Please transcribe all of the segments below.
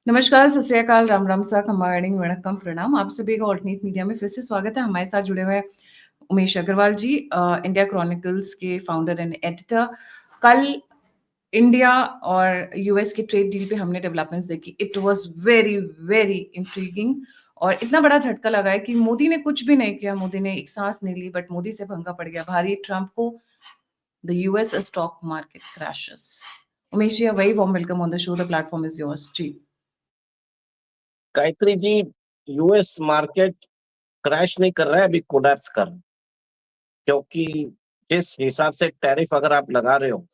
नमस्कार, सत श्री अकाल, राम राम सा, खम्बाणी, वणक्कम, प्रणाम। आप सभी का ऑल्टरनेट मीडिया में फिर से स्वागत है। हमारे साथ जुड़े हुए हैं उमेश अग्रवाल जी, इंडिया क्रॉनिकल्स के फाउंडर एंड एडिटर। कल इंडिया और यूएस के ट्रेड डील पे हमने डेवलपमेंट्स देखी। It was very very intriguing और इतना बड़ा झटका लगा है कि मोदी ने कुछ भी नहीं किया, मोदी ने एक सांस नहीं ली, बट मोदी से भंगा पड़ गया भारी ट्रंप को। The US stock market crashes. Umesh ji, very warm welcome on the show. The platform is yours ji. Gayatri ji, US market crash नहीं कर रहा है, अभी कोलैप्स कर रहा है। क्योंकि जिस हिसाब से टैरिफ अगर आप लगा रहे हो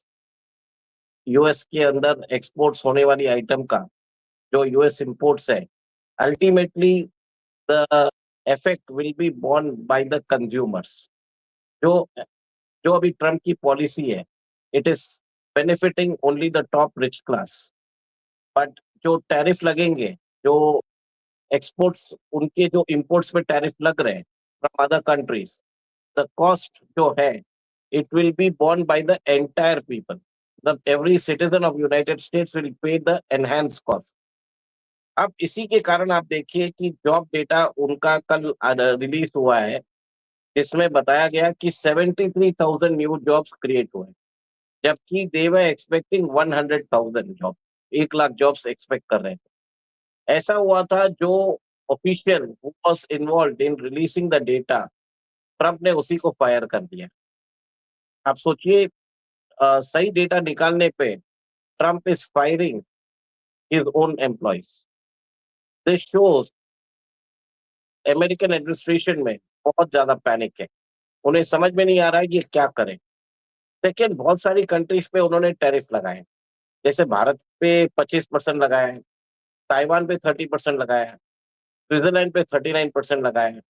यूएस के अंदर एक्सपोर्ट्स होने वाली आइटम का, जो यूएस इंपोर्ट्स है, ultimately the effect will be borne by the consumers. जो जो अभी ट्रम्प की पॉलिसी है, it is benefiting only the top rich class. But जो टैरिफ लगेंगे, जो एक्सपोर्ट्स, उनके जो इंपोर्ट्स पे टैरिफ लग रहे हैं from other countries, the cost जो है, it will be borne by the entire people. Every citizen of United States will pay the enhanced cost. अब इसी के कारण आप देखिए कि जॉब डेटा उनका कल रिलीज हुआ है, जिसमें बताया गया कि 73,000 न्यू जॉब्स क्रिएट हुए, जबकि they were expecting 100,000 job, 1 lakh jobs expect कर रहे थे। ऐसा हुआ था, जो official who was involved in releasing the data, Trump ने उसी को फायर कर दिया। आप सोचिए, सही डेटा निकालने पे Trump is firing his own employees. This shows American administration में बहुत ज्यादा पैनिक है। उन्हें समझ में नहीं आ रहा है कि ये क्या करें। सेकेंड, बहुत सारी कंट्रीज पे उन्होंने टैरिफ लगाए, जैसे भारत पे 25% लगाया है, ताइवान पे 30% लगाया है, स्विट्जरलैंड पे 39% लगाया है,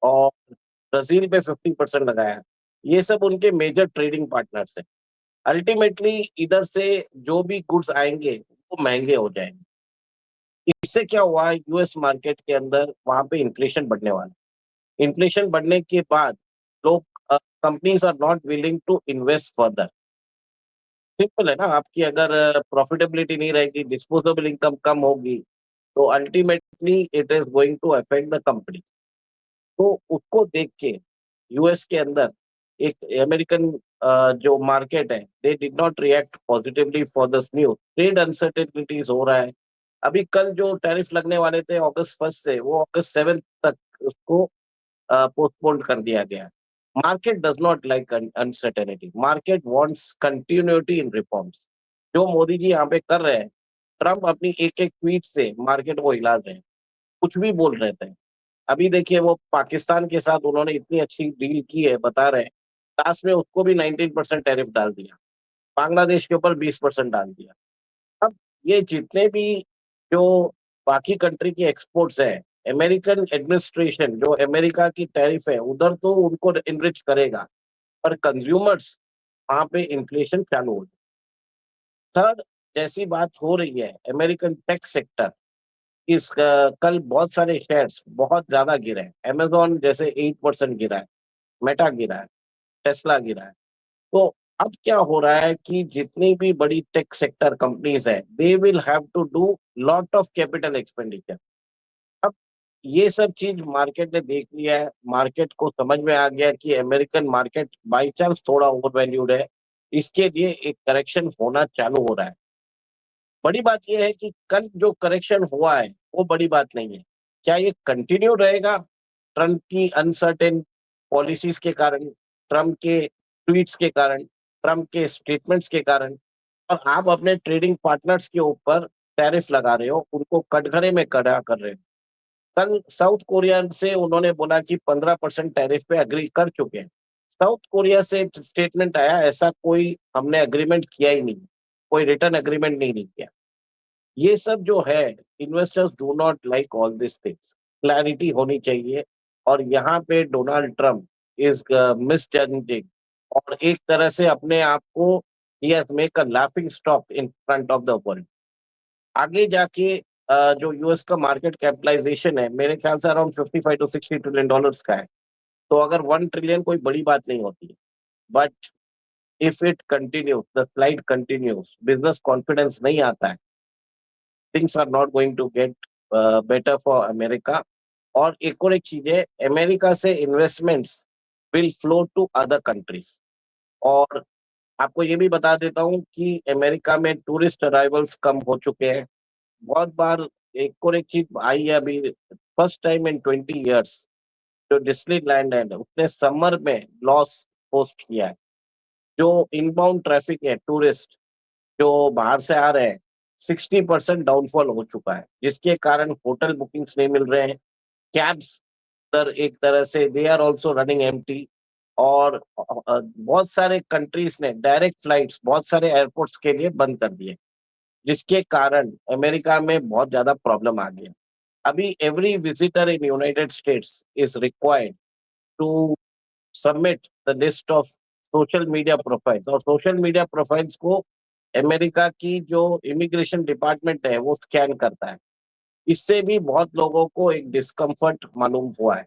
और ब्राजील पे 50% लगाया है। ये सब उनके मेजर ट्रेडिंग पार्टनर्स हैं। अल्टीमेटली इधर से जो भी गुड्स आएंगे वो महंगे हो जाएंगे। इससे क्या हुआ, यूएस मार्केट के अंदर वहां पे इन्फ्लेशन बढ़ने वाला है। इन्फ्लेशन बढ़ने के बाद लोग, companies are not willing to invest further. Simple है ना, आपकी अगर प्रॉफिटेबिलिटी नहीं रहेगी, डिस्पोजेबल इनकम कम होगी, तो ultimately it is going to affect the company. तो उसको देख के यूएस के अंदर एक अमेरिकन जो मार्केट है, they did not react positively for this news. Trade uncertainties हो रहा है। अभी कल जो टैरिफ लगने वाले थे अगस्त 1 से, वो अगस्त 7 तक उसको पोस्टपोन कर दिया गया। Market does not like uncertainty, market wants continuity in reforms. जो मोदी जी यहाँ पे कर रहे हैं, ट्रम्प अपनी एक एक ट्वीट से मार्केट को हिला रहे हैं, कुछ भी बोल रहे थे। अभी देखिए, वो पाकिस्तान के साथ उन्होंने इतनी अच्छी डील की है, बता रहे हैं, लास्ट में उसको भी 19% टैरिफ डाल दिया, बांग्लादेश के ऊपर 20% डाल दिया। अब ये जितने भी जो बाकी कंट्री की एक्सपोर्ट्स है, अमेरिकन एडमिनिस्ट्रेशन जो अमेरिका की टैरिफ है उधर तो उनको इनरिच करेगा, पर कंज्यूमर्स वहां पे इन्फ्लेशन चालू हो। थर्ड, जैसी बात हो रही है, अमेरिकन टेक सेक्टर, कल बहुत सारे शेयर्स बहुत ज्यादा गिरे हैं। अमेजोन जैसे 8% गिरा है, मेटा गिरा है, टेस्ला गिरा है। तो अब क्या हो रहा है कि जितनी भी बड़ी टेक सेक्टर कंपनीज है, they will have to do lot of capital expenditure. अब ये सब चीज मार्केट ने देख लिया है, मार्केट को समझ में आ गया कि अमेरिकन मार्केट बाई चांस थोड़ा ओवर वैल्यूड है, इसके लिए एक करेक्शन होना चालू हो रहा है। बड़ी बात यह है कि कल जो करेक्शन हुआ है वो बड़ी बात नहीं है। क्या ये कंटिन्यू रहेगा? ट्रम्प की अनसर्टेन पॉलिसीज के कारण, ट्रम्प के ट्वीट्स के कारण, ट्रम्प के स्टेटमेंट्स के कारण, और आप अपने ट्रेडिंग पार्टनर्स के ऊपर टैरिफ लगा रहे हो, उनको कटघरे में खड़ा कर रहे हो। कल साउथ कोरिया से उन्होंने बोला कि 15% टैरिफ पे अग्री कर चुके हैं। साउथ कोरिया से स्टेटमेंट आया, ऐसा कोई हमने अग्रीमेंट किया ही नहीं, कोई रिटर्न अग्रीमेंट नहीं किया। ये सब जो है, investors do not like all this things. Clarity होनी चाहिए, और यहाँ पे डोनाल्ड ट्रम्प इज मिसजजिंग, और एक तरह से अपने आप को he has make a laughing stock in front of the world. आगे जाके जो यूएस का मार्केट कैपिटलाइजेशन है, मेरे ख्याल से अराउंड 55 to 60 ट्रिलियन डॉलर्स का है। तो अगर 1 ट्रिलियन कोई बड़ी बात नहीं होती है, but if it continues, the slide continues, business confidence नहीं आता है, things are not going to get better for America. और एक चीज है, अमेरिका से investments will flow to other countries. और आपको ये भी बता देता हूँ कि अमेरिका में टूरिस्ट अराइवल्स कम हो चुके हैं बहुत बार। एक चीज आई है अभी, फर्स्ट टाइम इन 20 ईयर्स जो डिस्नीलैंड है उसने समर में लॉस पोस्ट किया है। जो इनबाउंड ट्रैफिक है, टूरिस्ट जो बाहर से आ रहे हैं, 60% डाउनफॉल हो चुका है, जिसके कारण होटल बुकिंग्स नहीं मिल रहे हैं। कैब्स सर एक तरह से they are also running empty. और बहुत सारे कंट्रीज ने डायरेक्ट फ्लाइट्स बहुत सारे एयरपोर्ट्स के लिए बंद कर दिए, जिसके कारण अमेरिका में बहुत ज्यादा प्रॉब्लम आ गया। अभी every visitor in United States is required to submit the list of social media profiles, और सोशल मीडिया प्रोफाइल्स को अमेरिका की जो इमिग्रेशन डिपार्टमेंट है वो स्कैन करता है। इससे भी बहुत लोगों को एक डिस्कम्फर्ट मालूम हुआ है।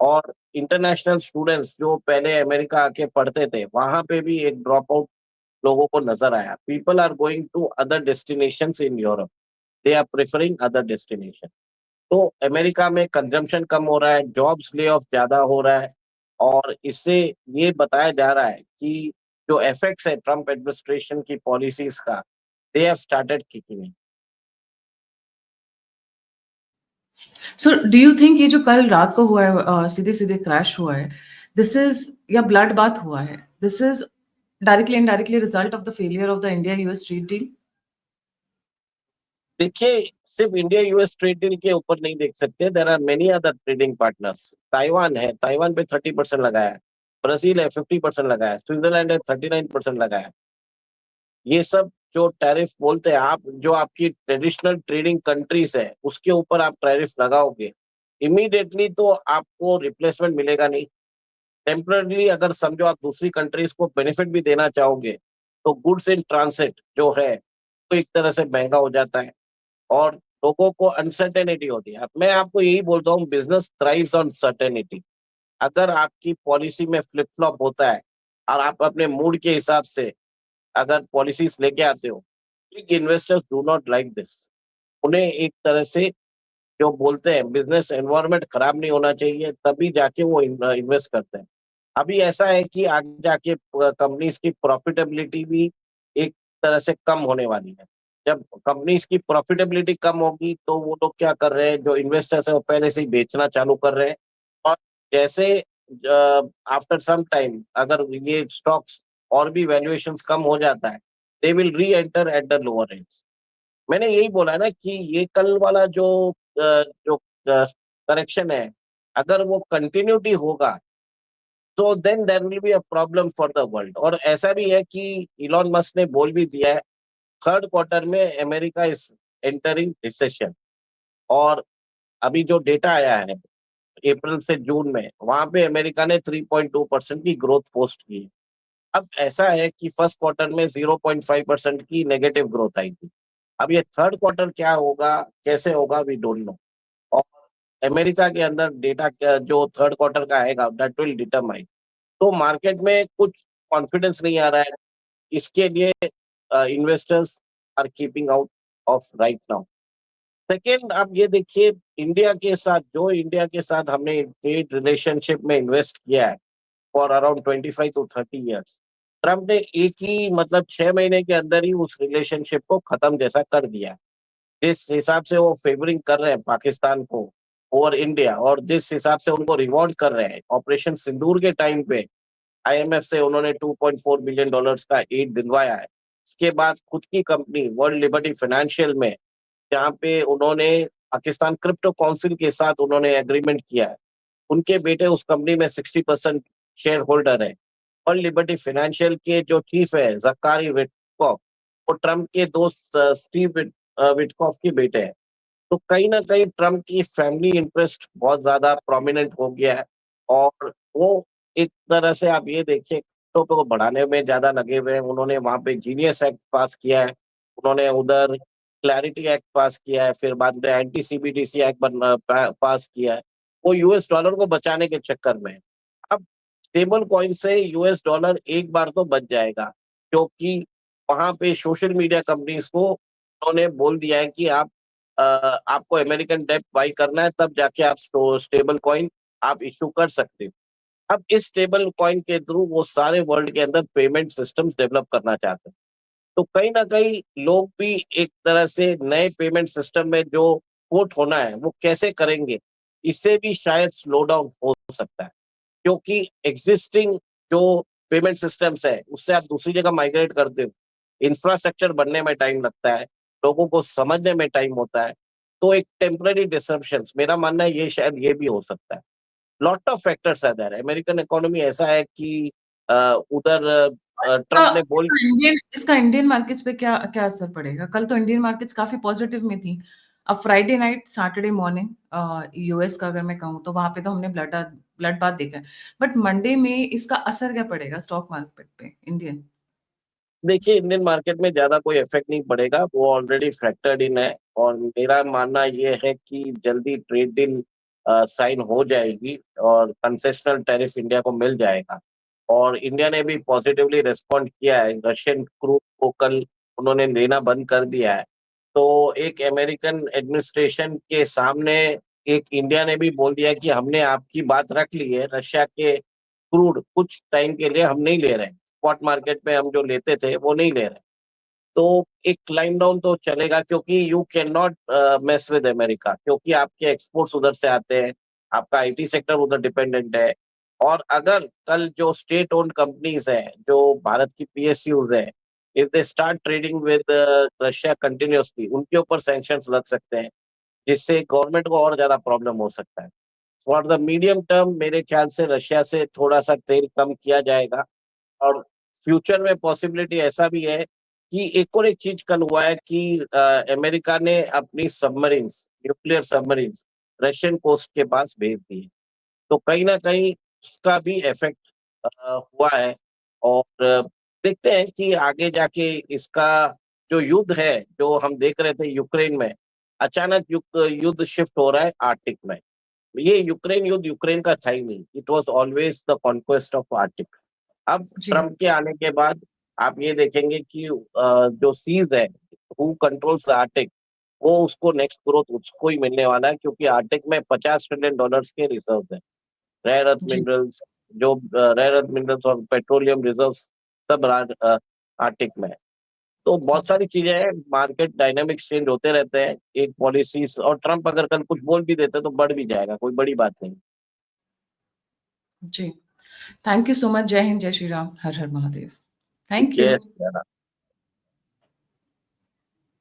और इंटरनेशनल स्टूडेंट्स जो पहले अमेरिका आके पढ़ते थे, वहां पे भी एक ड्रॉप आउट लोगों को नजर आया। People are going to other destinations in Europe, they are preferring other destination. तो अमेरिका में कंजम्पशन कम हो रहा है, जॉब्स ले ऑफ ज्यादा हो रहा है। और इससे ये बताया जा रहा है कि जो इफेक्ट्स है ट्रम्प एडमिनिस्ट्रेशन की पॉलिसीज का, they have started kicking in. So do you think ये जो कल रात को हुआ है, सीधे सीधे क्रैश हुआ है, दिस इज या ब्लड बाथ हुआ है, this is directly indirectly result of the failure of the India US trade deal? देखिए, सिर्फ इंडिया यूएस ट्रेड डील के ऊपर नहीं देख सकते, there are many other trading partners. Taiwan है, ताइवान पे 30% लगाया है। ब्राजील है, 50% लगाया है। स्विट्जरलैंड है, 39% लगाया है। ये सब जो टैरिफ बोलते हैं आप, जो आपकी ट्रेडिशनल ट्रेडिंग कंट्रीज है उसके ऊपर आप टैरिफ लगाओगे, इमीडिएटली तो आपको रिप्लेसमेंट मिलेगा नहीं। टेम्पररी अगर समझो आप दूसरी कंट्रीज को बेनिफिट भी देना चाहोगे, तो गुड्स इन ट्रांसिट जो है तो एक तरह से महंगा हो जाता है। और लोगों को अनसर्टेनिटी होती है। अब मैं आपको यही बोलता हूँ, बिजनेस थ्राइव्स ऑन सर्टेनिटी। अगर आपकी पॉलिसी में फ्लिप फ्लॉप होता है और आप अपने मूड के हिसाब से अगर पॉलिसीज लेके आते हो, big investors do not like this. उन्हें एक तरह से जो बोलते हैं बिजनेस एनवायरनमेंट खराब नहीं होना चाहिए, तभी जाके वो इन्वेस्ट करते हैं। अभी ऐसा है कि आगे जाके कंपनीज की प्रॉफिटेबिलिटी भी एक तरह से कम होने वाली है। जब कंपनीज की प्रॉफिटेबिलिटी कम होगी तो वो लोग क्या कर रहे हैं, जो इन्वेस्टर्स है वो पहले से ही बेचना चालू कर रहे हैं। और जैसे आफ्टर सम टाइम अगर ये स्टॉक्स और भी वैल्यूएशंस कम हो जाता है, दे विल री enter at the lower range. मैंने यही बोला ना कि ये कल वाला जो करेक्शन है, अगर वो कंटिन्यूटी होगा तो then there will be a problem for the world. और ऐसा भी है कि इलॉन मस्क ने बोल भी दिया है, थर्ड क्वार्टर में अमेरिका इज एंटरिंग रिसेशन। और अभी जो डेटा आया है अप्रैल से जून में, वहां पे अमेरिका ने 3.2% की ग्रोथ पोस्ट की है। अब ऐसा है कि फर्स्ट क्वार्टर में 0.5% की नेगेटिव ग्रोथ आई थी। अब ये थर्ड क्वार्टर क्या होगा, कैसे होगा, वी डोंट नो। और अमेरिका के अंदर डेटा जो थर्ड क्वार्टर का आएगा, दैट विल डिटरमाइन। तो मार्केट में कुछ कॉन्फिडेंस नहीं आ रहा है, इसके लिए investors are keeping out of right now. Second, आप ये देखिए, इंडिया के साथ हमने ट्रेड रिलेशनशिप में इन्वेस्ट किया है for around 25 to 30 years, Trump ने एक ही मतलब 6 महीने के अंदर ही उस रिलेशनशिप को खत्म जैसा कर दिया। जिस हिसाब से वो फेवरिंग कर रहे हैं पाकिस्तान को ओवर इंडिया, और जिस हिसाब से उनको रिवॉर्ड कर रहे हैं, ऑपरेशन सिंदूर के टाइम पे आईएमएफ से उन्होंने $2.4 बिलियन का एड दिलवाया है। इसके बाद खुद की कंपनी वर्ल्ड लिबर्टी फाइनेंशियल में, जहाँ पे उन्होंने पाकिस्तान क्रिप्टो काउंसिल के साथ उन्होंने एग्रीमेंट किया है, उनके बेटे उस कंपनी में 60% शेयर होल्डर है। वर्ल्ड लिबर्टी फाइनेंशियल के जो चीफ है जकारी विटकॉफ, वो ट्रम्प के दोस्त विटकॉफ के बेटे हैं। तो कहीं ना कहीं ट्रम्प की फैमिली इंटरेस्ट बहुत ज्यादा प्रोमिनेंट हो गया है। और वो एक तरह से आप ये देखिए, को बढ़ाने में ज्यादा लगे हुए हैं। उन्होंने वहां पे जीनियस एक्ट पास किया है, उन्होंने उधर क्लैरिटी एक्ट पास किया है, फिर बाद में एंटी सीबीडीसी एक्ट पास किया है। वो यूएस डॉलर को बचाने के चक्कर में है। अब स्टेबल कॉइन से यूएस डॉलर एक बार तो बच जाएगा, क्योंकि वहां पे सोशल मीडिया कंपनीज को उन्होंने बोल दिया है कि आपको अमेरिकन डेब्ट बाई करना है, तब जाके आप स्टेबल कॉइन आप इश्यू कर सकते हो। अब इस स्टेबल कॉइन के थ्रू वो सारे वर्ल्ड के अंदर पेमेंट सिस्टम्स डेवलप करना चाहते हैं। तो कहीं न कहीं लोग भी एक तरह से नए पेमेंट सिस्टम में जो पोर्ट होना है, वो कैसे करेंगे? इससे भी शायद स्लो डाउन हो सकता है। क्योंकि एग्जिस्टिंग जो पेमेंट सिस्टम्स है, उससे आप दूसरी जगह माइग्रेट करते हो, इंफ्रास्ट्रक्चर बनने में टाइम लगता है, लोगों को समझने में टाइम होता है, तो एक टेम्परेरी डिसरप्शंस मेरा मानना है ये शायद ये भी हो सकता है। Lot of factors are there. American economy ऐसा है कि उधर ट्रम्प ने बोल इसका इंडियन मार्केट्स पे क्या क्या असर पड़ेगा? कल तो इंडियन मार्केट्स काफ़ी पॉज़िटिव में थी। अब Friday night, Saturday morning US का अगर मैं कहूँ तो वहाँ पे तो हमने ब्लड बाथ देखा है। बट मंडे में इसका असर क्या पड़ेगा स्टॉक मार्केट पे इंडियन? देखिए, इंडियन मार्केट में ज़्यादा कोई इफ़ेक्ट नहीं पड़ेगा, वो ऑलरेडी फैक्टर्ड इन है और मेरा मानना ये है कि जल्दी ट्रेड डील साइन हो जाएगी और कंसेशनल टैरिफ इंडिया को मिल जाएगा। और इंडिया ने भी पॉज़िटिवली रिस्पॉन्ड किया है, रशियन क्रूड को कल उन्होंने लेना बंद कर दिया है। तो एक अमेरिकन एडमिनिस्ट्रेशन के सामने एक इंडिया ने भी बोल दिया कि हमने आपकी बात रख ली है, रशिया के क्रूड कुछ टाइम के लिए हम नहीं ले रहे हैं। स्पॉट मार्केट में हम जो लेते थे, वो नहीं ले रहे। तो एक क्लाइम डाउन तो चलेगा क्योंकि you can not mess with America क्योंकि आपके एक्सपोर्ट्स उधर से आते हैं, आपका आईटी सेक्टर उधर डिपेंडेंट है। और अगर कल जो स्टेट ओन्ड कंपनीज़ हैं, जो भारत की पीएसयूज़ हैं, if they start trading with Russia continuously उनके ऊपर सैंक्शंस लग सकते हैं, जिससे गवर्नमेंट को और ज़्यादा प्रॉब्लम हो सकता है। फॉर द मीडियम टर्म मेरे ख्याल से रशिया से थोड़ा-सा तेल कम किया जाएगा। और फ्यूचर में पॉसिबिलिटी ऐसा भी है कि एक और एक चीज़ कल हुआ है कि अमेरिका ने अपनी submarines, nuclear submarines Russian coast के पास भेज दी है। तो कहीं न कहीं उसका भी इफ़ेक्ट हुआ है और देखते हैं कि आगे जाके इसका जो युद्ध है, जो हम देख रहे थे यूक्रेन में, अचानक युद्ध शिफ्ट हो रहा है आर्कटिक में। ये यूक्रेन युद्ध यूक्रेन का था ही नहीं, it was always the conquest of Arctic. अब जी, ट्रम्प के आने के बाद आप ये देखेंगे कि जो सीज़ है, हू कंट्रोल्स द आर्कटिक, वो उसको नेक्स्ट ग्रोथ उसको ही मिलने वाला है क्योंकि आर्कटिक में $50 ट्रिलियन के रिजर्व्स हैं। रेयर अर्थ जी। मिनरल्स जो रेयर अर्थ मिनरल्स और पेट्रोलियम रिजर्व्स सब आर्कटिक में है। तो बहुत सारी चीज़ें हैं, मार्केट डायनामिक्स चेंज होते रहते हैं, एक पॉलिसीज़ और ट्रम्प अगर कल कुछ बोल भी देते तो बढ़ भी जाएगा, कोई बड़ी बात नहीं। जी। Thank you so much. जय हिंद, जय श्री राम। हर हर महादेव। थैंक जय यू। श्री राम।